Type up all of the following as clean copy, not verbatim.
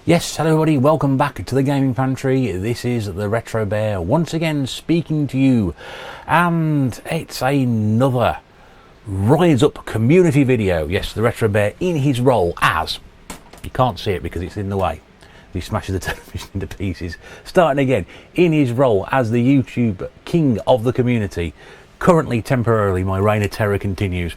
Yes, hello everybody, welcome back to the Gaming Pantry. This is the Retro Bear once again speaking to you, and it's another Rise Up community video. Yes, the Retro Bear in his role as, you can't see it because it's in the way, he smashes the television into pieces, starting again, in his role as the YouTube king of the community. Currently, temporarily, my reign of terror continues,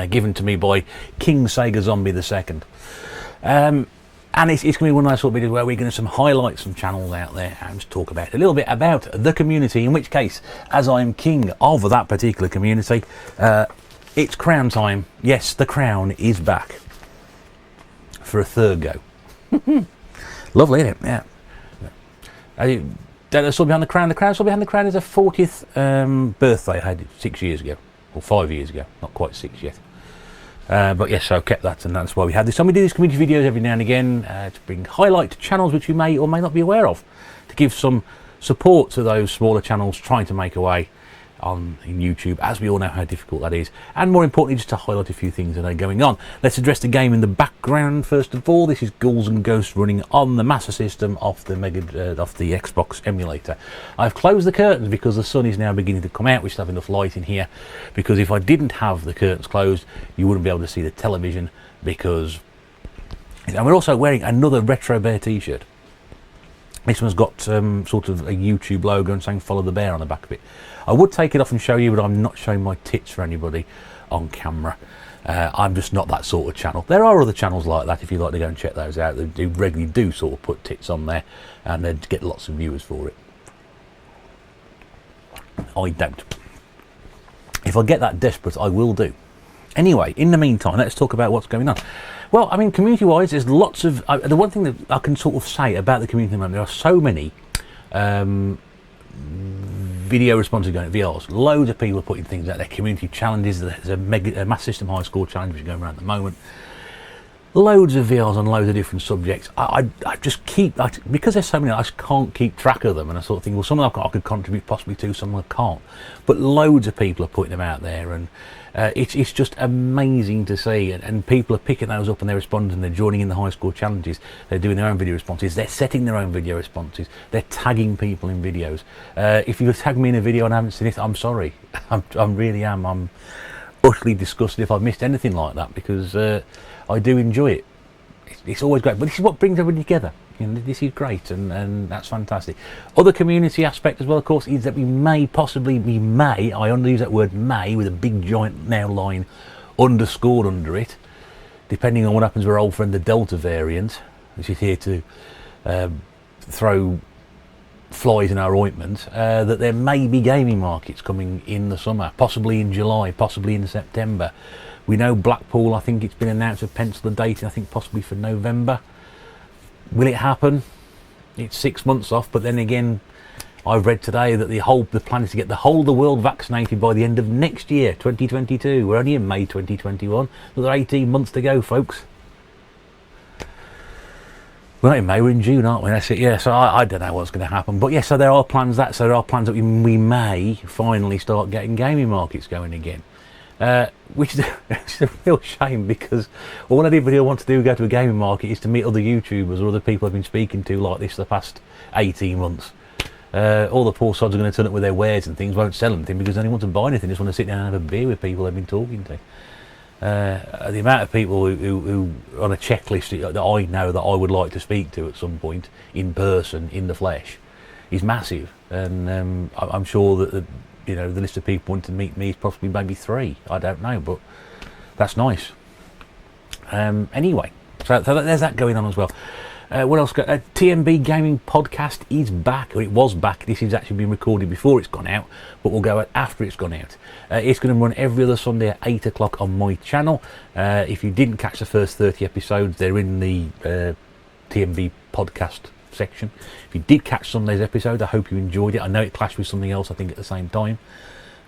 given to me by King Sega Zombie II. And it's going to be one of those sort of videos where we're going to highlight some channels out there and just talk about a little bit about the community, in which case, as I'm king of that particular community, it's crown time. Yes, the crown is back for a third go. Lovely, isn't it? Yeah. Don't still behind the crown. The crown still behind the crown is a 40th birthday I had 6 years ago, or 5 years ago, not quite 6 yet. But yes, so I kept that, and that's why we had this. And we do these community videos every now and again to highlight channels which you may or may not be aware of, to give some support to those smaller channels trying to make a way in YouTube, as we all know how difficult that is, and more importantly, just to highlight a few things that are going on. Let's address the game in the background first of all. This is Ghouls and Ghosts running on the Master System off the Xbox emulator. I've closed the curtains because the sun is now beginning to come out. We still have enough light in here, because if I didn't have the curtains closed, you wouldn't be able to see the television. And we're also wearing another Retro Bear t-shirt. This one's got sort of a YouTube logo and saying "Follow the Bear" on the back of it. I would take it off and show you, but I'm not showing my tits for anybody on camera. I'm just not that sort of channel. There are other channels like that if you'd like to go and check those out. They regularly do sort of put tits on there, and they get lots of viewers for it. I don't. If I get that desperate, I will do. Anyway, in the meantime, let's talk about what's going on. Well, I mean, community-wise, there's lots of... the one thing that I can sort of say about the community at the moment, there are so many video responses going at VRs. Loads of people are putting things out there, community challenges. There's a Mass System High Score challenge which is going around at the moment. Loads of VRs on loads of different subjects. I just keep... because there's so many, I just can't keep track of them, and I sort of think, well, some of them I could contribute possibly to, some I can't. But loads of people are putting them out there, and it's just amazing to see, and people are picking those up and they're responding, and they're joining in the high score challenges, they're doing their own video responses, they're setting their own video responses, they're tagging people in videos. If you tag me in a video and I haven't seen it, I'm sorry. I'm really am. I'm utterly disgusted if I've missed anything like that, because I do enjoy it. It's always great, but this is what brings everybody together. You know, this is great, and that's fantastic. Other community aspect as well, of course, is that we may, I only use that word may with a big giant now line underscored under it, depending on what happens with our old friend the Delta variant, which is here to throw flies in our ointment, that there may be gaming markets coming in the summer, possibly in July, possibly in September. We know Blackpool, I think it's been announced, to pencil the date, I think possibly for November. Will it happen? It's 6 months off, but then again, I've read today that the plan is to get the whole of the world vaccinated by the end of next year, 2022. We're only in May 2021. Another 18 months to go, folks. We're not in May, we're in June, aren't we? That's it, yeah. So I don't know what's going to happen. But yes, so there are plans that we may finally start getting gaming markets going again. Which is a real shame, because all anybody wants to do go to a gaming market is to meet other YouTubers or other people I've been speaking to like this the past 18 months. All the poor sods are going to turn up with their wares and things, won't sell anything because they don't want to buy anything, just want to sit down and have a beer with people they've been talking to. The amount of people who on a checklist that I know that I would like to speak to at some point in person, in the flesh, is massive, and I'm sure that the list of people wanting to meet me is possibly maybe 3. I don't know, but that's nice. Anyway, so there's that going on as well. What else? TMB Gaming Podcast is back, or it was back. This has actually been recorded before it's gone out, but we'll go out after it's gone out. It's going to run every other Sunday at 8 o'clock on my channel. If you didn't catch the first 30 episodes, they're in the TMB Podcast section. If you did catch Sunday's episode, I hope you enjoyed it. I know it clashed with something else, I think, at the same time,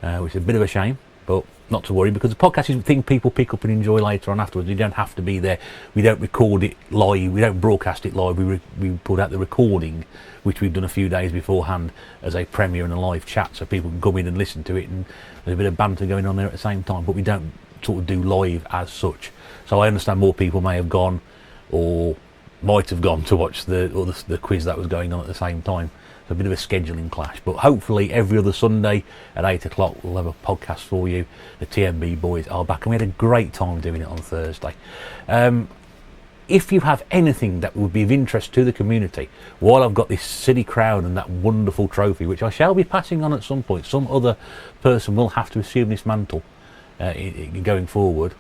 which is a bit of a shame, but not to worry, because the podcast is a thing people pick up and enjoy later on afterwards. You don't have to be there. We don't record it live, we don't broadcast it live, we put out the recording, which we've done a few days beforehand as a premiere and a live chat, so people can come in and listen to it, and there's a bit of banter going on there at the same time, but we don't sort of do live as such. So I understand more people may have gone or might have gone to watch the quiz that was going on at the same time. So a bit of a scheduling clash, but hopefully every other Sunday at 8 o'clock we'll have a podcast for you. The TMB boys are back, and we had a great time doing it on Thursday. If you have anything that would be of interest to the community, while I've got this silly crown and that wonderful trophy, which I shall be passing on at some point, some other person will have to assume this mantle going forward.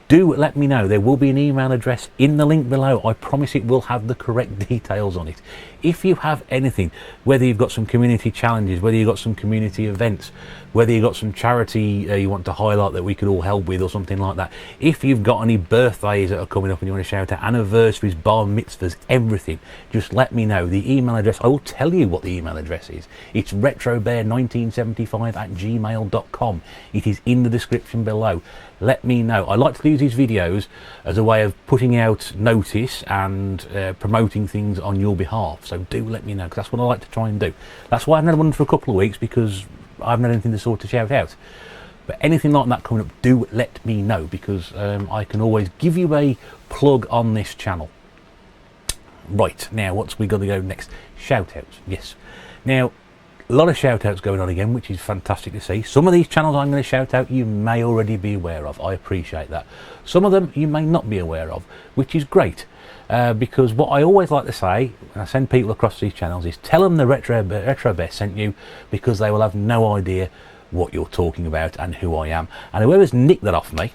Do let me know. There will be an email address in the link below. I promise it will have the correct details on it. If you have anything, whether you've got some community challenges, whether you've got some community events, whether you've got some charity you want to highlight that we could all help with or something like that, if you've got any birthdays that are coming up and you want to shout out, anniversaries, bar mitzvahs, everything, just let me know. The email address, I will tell you what the email address is. It's retrobear1975@gmail.com. It is in the description below. Let me know. I like to use these videos as a way of putting out notice and promoting things on your behalf. So do let me know, because that's what I like to try and do. That's why I've had one for a couple of weeks, because I haven't had anything to sort of shout out. But anything like that coming up, do let me know, because I can always give you a plug on this channel. Right, now what's we got to go next? Shoutouts, yes. Now, a lot of shout outs going on again, which is fantastic to see. Some of these channels I'm going to shout out you may already be aware of. I appreciate that. Some of them you may not be aware of, which is great, because what I always like to say when I send people across these channels is tell them the Retro Bear sent you, because they will have no idea what you're talking about and who I am. And whoever's nicked that off me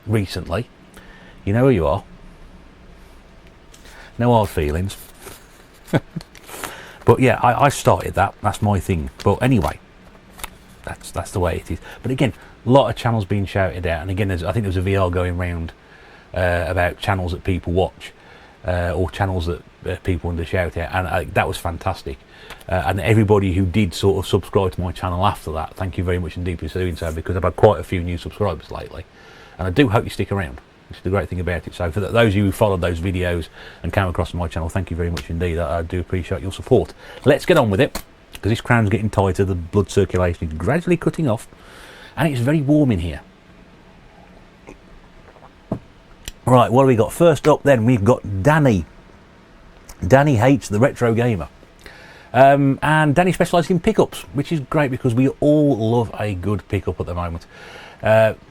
recently, you know who you are. No hard feelings. But yeah, I started that. That's my thing. But anyway, that's the way it is. But again, a lot of channels being shouted out. And again, I think there's a VR going round about channels that people watch, or channels that people want to shout out. And that was fantastic. And everybody who did sort of subscribe to my channel after that, thank you very much indeed for doing so, because I've had quite a few new subscribers lately. And I do hope you stick around. Which is the great thing about it. So for those of you who followed those videos and came across my channel, thank you very much indeed. I do appreciate your support. Let's get on with it, because this crown's getting tighter, the blood circulation is gradually cutting off, and it's very warm in here. Right, what have we got? First up then, we've got Danny. Danny hates the retro gamer. And Danny specialises in pickups, which is great, because we all love a good pickup at the moment.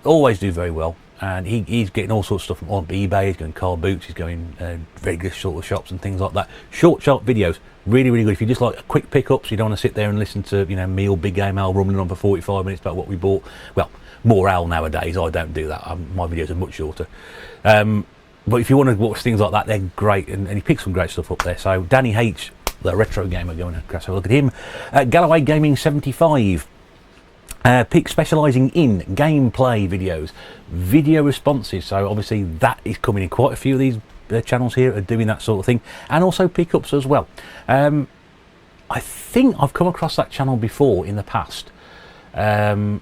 Always do very well. And he's getting all sorts of stuff on eBay. He's going car boots, he's going regular sort of shops and things like that. Short, sharp videos, really, really good. If you just like quick pickups, you don't want to sit there and listen to, you know, me or Big Game Al rumbling on for 45 minutes about what we bought. Well, more Al nowadays. I don't do that. My videos are much shorter. But if you want to watch things like that, they're great, and he picks some great stuff up there. So Danny hates the retro gamer. Going to have a look at him. Galloway Gaming 75. Specialising in gameplay videos, video responses. So obviously that is coming in. Quite a few of these channels here are doing that sort of thing, and also pickups as well. I think I've come across that channel before in the past, and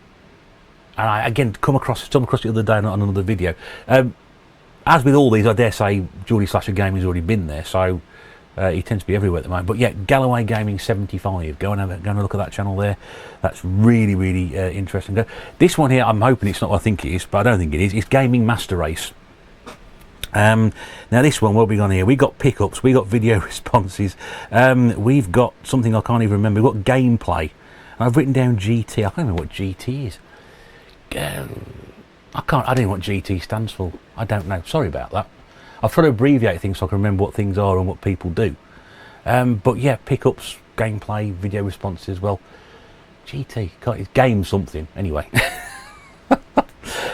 I again come across it the other day on another video. As with all these, I dare say Geordie Slasher Gaming's already been there, so he tends to be everywhere at the moment. But yeah, Galloway Gaming 75. Go and look at that channel there. That's really, really interesting. This one here, I'm hoping it's not what I think it is, but I don't think it is. It's Gaming Master Race. Now this one, what have we got here? We got pickups, we got video responses, we've got something I can't even remember. We've got gameplay. And I've written down GT. I can't remember what GT is. I don't know what GT stands for. I don't know. Sorry about that. I've tried to abbreviate things so I can remember what things are and what people do. But yeah, pickups, gameplay, video responses as well. GT, it's game something, anyway.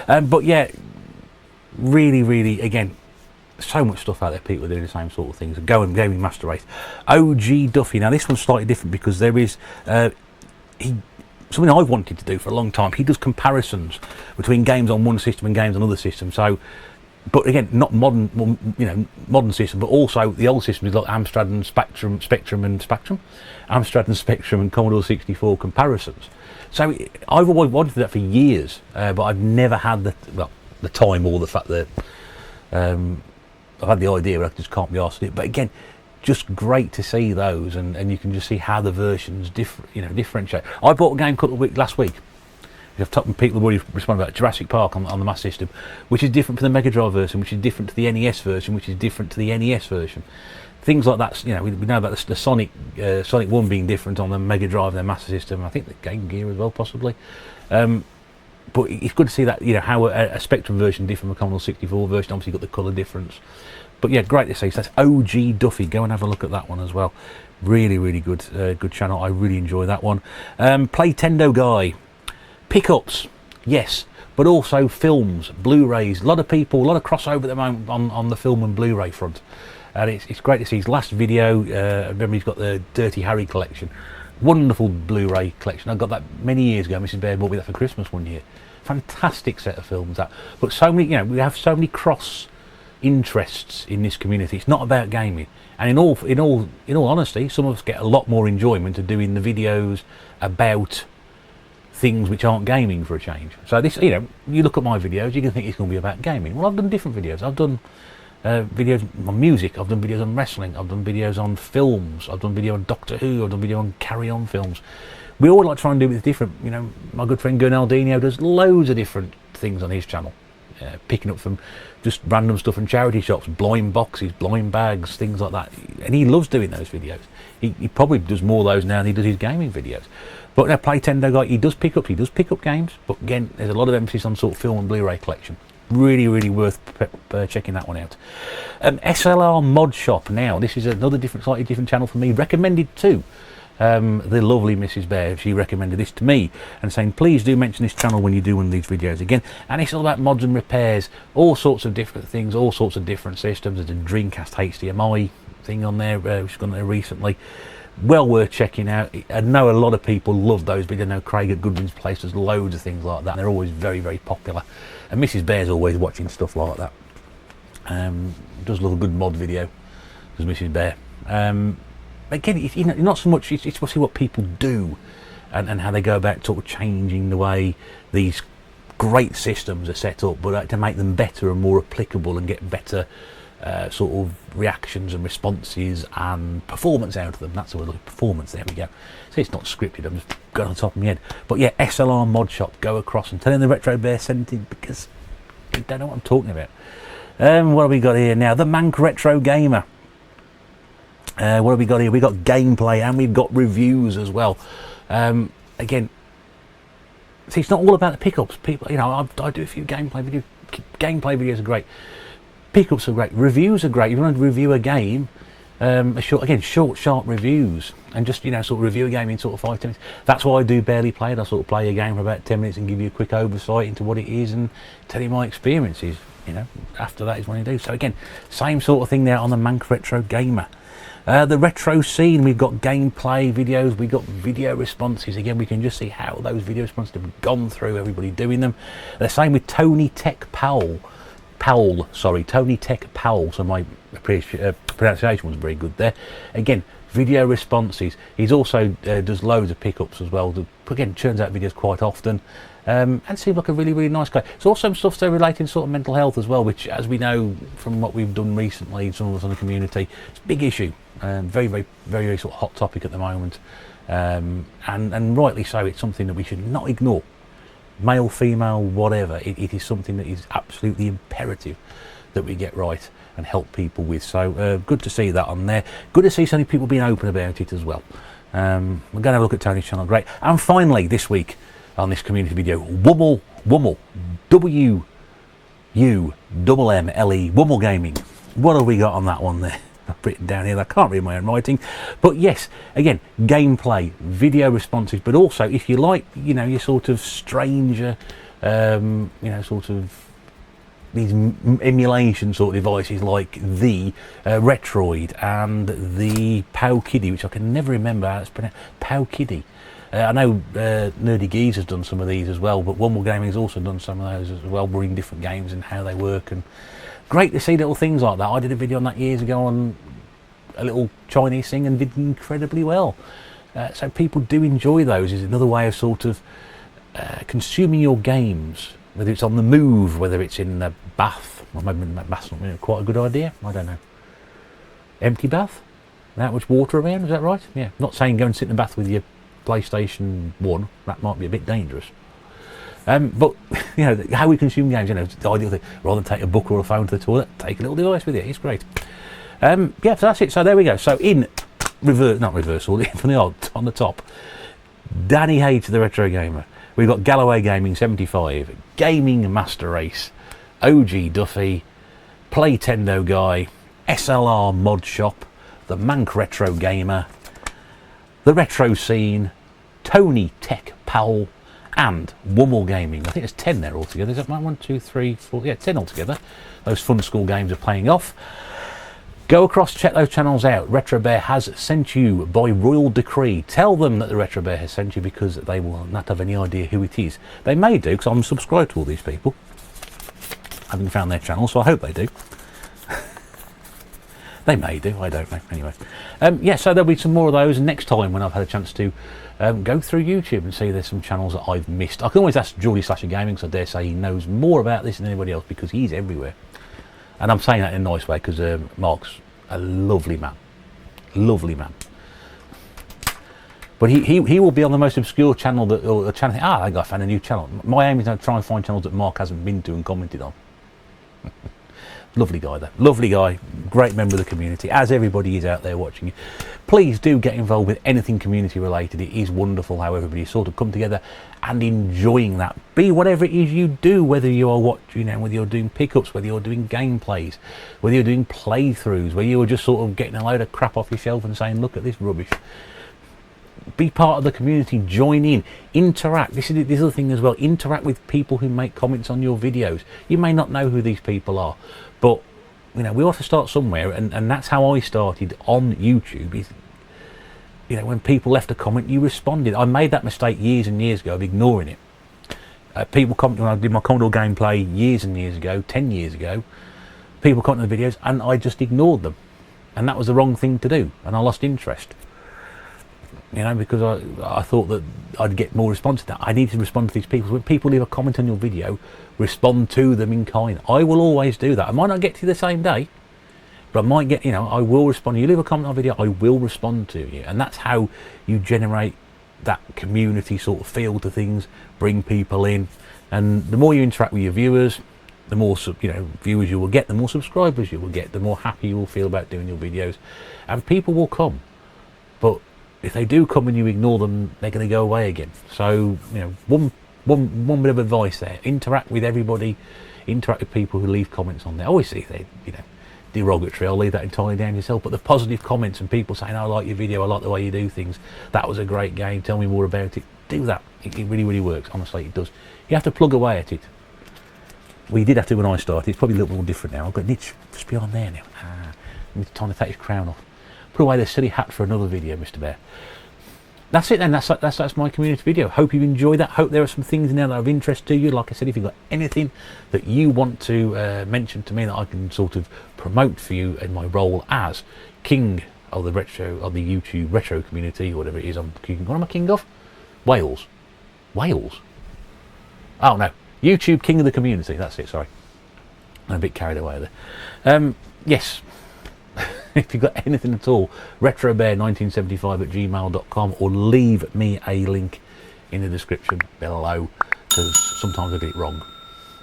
But yeah, really, really, again, so much stuff out there, people are doing the same sort of things. Gaming Master Race. OG Duffy. Now this one's slightly different, because there is something I've wanted to do for a long time. He does comparisons between games on one system and games on other systems. So, but again, not modern, modern system, but also the old systems like Amstrad and Spectrum, Amstrad and Spectrum and Commodore 64 comparisons. So I've always wanted that for years, but I've never had the time or the fact that I've had the idea, but I just can't be asked to do it. But again, just great to see those, and you can just see how the versions differentiate. I bought a game last week, People have already responded about Jurassic Park on the Master System, which is different from the Mega Drive version, which is different to the NES version, which is different to the NES version. Things like that, you know, we know about the Sonic 1 being different on the Mega Drive and the Master System. I think the Game Gear as well, possibly. But it's good to see that, you know, how a Spectrum version different from a Commodore 64 version. Obviously, you've got the colour difference. But yeah, great to see. So that's OG Duffy. Go and have a look at that one as well. Really, really good, good channel. I really enjoy that one. Playtendo Guy. Pickups, yes, but also films, Blu-rays. A lot of people, a lot of crossover at the moment on the film and Blu-ray front. And it's great to see his last video. Remember, he's got the Dirty Harry collection. Wonderful Blu-ray collection. I got that many years ago. Mrs. Bear bought me that for Christmas one year. Fantastic set of films, that. But so many, you know, we have so many cross interests in this community. It's not about gaming. And in all honesty, some of us get a lot more enjoyment of doing the videos about things which aren't gaming, for a change. So this, you know, you look at my videos, you can think it's going to be about gaming. Well, I've done different videos. I've done videos on music, I've done videos on wrestling, I've done videos on films, I've done video on Doctor Who, I've done video on Carry On films. We all like to try and do it with different, you know, my good friend Gernaldinho does loads of different things on his channel, picking up from just random stuff from charity shops, blind boxes, blind bags, things like that, and he loves doing those videos. He probably does more of those now than he does his gaming videos. But now, Playtendo Guy, he does pick up games, but again, there's a lot of emphasis on sort of film and Blu-ray collection. Really, really worth checking that one out. SLR Mod Shop. Now, this is another slightly different channel for me. Recommended too. The lovely Mrs. Bear, she recommended this to me and saying, please do mention this channel when you do one of these videos again. And it's all about mods and repairs, all sorts of different things, all sorts of different systems. There's a Dreamcast HDMI thing on there, which has gone there recently. Well worth checking out. I know a lot of people love those videos. I know Craig at Goodwin's Place does loads of things like that. They're always very, very popular. And Mrs. Bear's always watching stuff like that. Does love a good mod video, does Mrs. Bear. Again, you know, not so much, it's mostly what people do and how they go about sort of changing the way these great systems are set up, but to make them better and more applicable and get better sort of reactions and responses and performance out of them. That's a word, like performance, there we go. So it's not scripted, I'm just going on top of my head. But yeah, SLR Mod Shop, go across and tell him the Retro Bear sent it, because I don't know what I'm talking about. What have we got here now? The Mank Retro Gamer. What have we got here? We've got gameplay and we've got reviews as well. Again, see, it's not all about the pickups. People, you know, I do a few gameplay videos. Gameplay videos are great. Pickups are great. Reviews are great. If you want to review a game, short, sharp reviews, and just, you know, sort of review a game in sort of 5-10 minutes. That's why I do Barely Played. I sort of play a game for about 10 minutes and give you a quick oversight into what it is and tell you my experiences. You know, after that is when I do. So again, same sort of thing there on the Mank Retro Gamer. The retro scene, we've got gameplay videos, we've got video responses. Again, we can just see how those video responses have gone through, everybody doing them. The same with Tony Tech Powell. Tony Tech Powell, so my pronunciation was very good there. Again, video responses. He's also does loads of pickups as well. Again, churns out videos quite often. And seems like a really, really nice guy. There's also some stuff there relating to sort of mental health as well, which, as we know from what we've done recently, some of us in the community, it's a big issue. Very, very, very, very sort of hot topic at the moment. And rightly so. It's something that we should not ignore. Male, female, whatever. It is something that is absolutely imperative that we get right and help people with. So good to see that on there. Good to see so many people being open about it as well. We're going to have a look at Tony's channel. Great. And finally, this week on this community video, Wummel, W-U-M-M-L-E, Wummel Gaming. What have we got on that one there? I've written down here, I can't read my own writing. But yes, again, gameplay, video responses, but also if you like, you know, your sort of stranger, you know, sort of these emulation sort of devices like the Retroid and the Pow Kiddie, which I can never remember how it's pronounced, Pow Kiddie. I know Nerdy Geese has done some of these as well, but Wummel Gaming has also done some of those as well, bringing different games and how they work. And great to see little things like that. I did a video on that years ago on a little Chinese thing and did incredibly well. So people do enjoy those. Is another way of sort of consuming your games, whether it's on the move, whether it's in the bath. Well, maybe bath's not quite a good idea. I don't know. Empty bath? That much water around? Is that right? Yeah. Not saying go and sit in the bath with your PlayStation 1. That might be a bit dangerous. But you know how we consume games. You know, the ideal thing, rather than take a book or a phone to the toilet, take a little device with you. It's great. Yeah, so that's it. So there we go. So in reverse, not reversal, from the odd on the top, Danny H, the Retro Gamer. We've got Galloway Gaming 75, Gaming Master Race, OG Duffy, Playtendo Guy, SLR Mod Shop, the Mank Retro Gamer, the Retro Scene, Tony Tech Powell, and Wummel Gaming. I think there's 10 there altogether. Is that right? 1, 2, 3, 4, yeah, 10 altogether. Those fun school games are playing off. Go across, check those channels out. Retro Bear has sent you by royal decree. Tell them that the Retro Bear has sent you, because they will not have any idea who it is. They may do, because I'm subscribed to all these people. I haven't found their channel, so I hope they do. They may do, I don't know. Anyway, yeah, so there'll be some more of those next time when I've had a chance to go through YouTube and see there's some channels that I've missed. I can always ask Geordie Slasher Gaming, because I dare say he knows more about this than anybody else, because he's everywhere. And I'm saying that in a nice way, because Mark's a lovely man. Lovely man. But he will be on the most obscure channel, that, or a channel, I think I found a new channel. My aim is to try and find channels that Mark hasn't been to and commented on. Lovely guy though, lovely guy, great member of the community, as everybody is out there watching you. Please do get involved with anything community related. It is wonderful how everybody sort of come together and enjoying that. Be whatever it is you do, whether you are watching, whether you're doing pickups, whether you're doing gameplays, whether you're doing playthroughs, whether you're just sort of getting a load of crap off your shelf and saying, look at this rubbish. Be part of the community, join in, interact. This is the other thing as well, interact with people who make comments on your videos. You may not know who these people are, but we ought to start somewhere, and that's how I started on YouTube. Is when people left a comment, you responded. I made that mistake years and years ago of ignoring it. People commented when I did my Commodore gameplay years and years ago, 10 years ago. People commented on the videos, and I just ignored them, and that was the wrong thing to do, and I lost interest. Because I thought that I'd get more response to that. I need to respond to these people. When people leave a comment on your video, respond to them in kind. I will always do that. I might not get to you the same day, but I might get, I will respond. You leave a comment on a video, I will respond to you. And that's how you generate that community sort of feel to things, bring people in. And the more you interact with your viewers, the more viewers you will get, the more subscribers you will get, the more happy you will feel about doing your videos. And people will come. But if they do come and you ignore them, they're going to go away again. So, one bit of advice there: interact with everybody, interact with people who leave comments on there. Obviously, if they, derogatory, I'll leave that entirely down to yourself. But the positive comments and people saying, "I like your video, I like the way you do things. That was a great game. Tell me more about it." Do that. It really, really works. Honestly, it does. You have to plug away at it. We did have to when I started. It's probably a little more different now. I've got Nitch just beyond there now. It's time to take his crown off. Put away the silly hat for another video, Mr. Bear. That's it then. That's my community video. Hope you've enjoyed that. Hope there are some things in there that are of interest to you. Like I said, if you've got anything that you want to mention to me that I can sort of promote for you in my role as king of the YouTube retro community, or whatever it is, what am I king of? Wales. Oh no, YouTube king of the community. That's it. Sorry, I'm a bit carried away there. Yes. If you've got anything at all, retrobear1975@gmail.com, or leave me a link in the description below, because sometimes I get it wrong.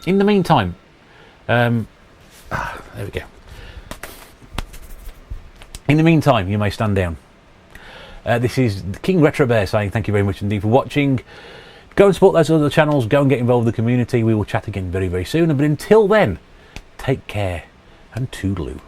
In the meantime, there we go. In the meantime, you may stand down. This is King Retro Bear saying thank you very much indeed for watching. Go and support those other channels, go and get involved with the community. We will chat again very, very soon. But until then, take care and toodaloo.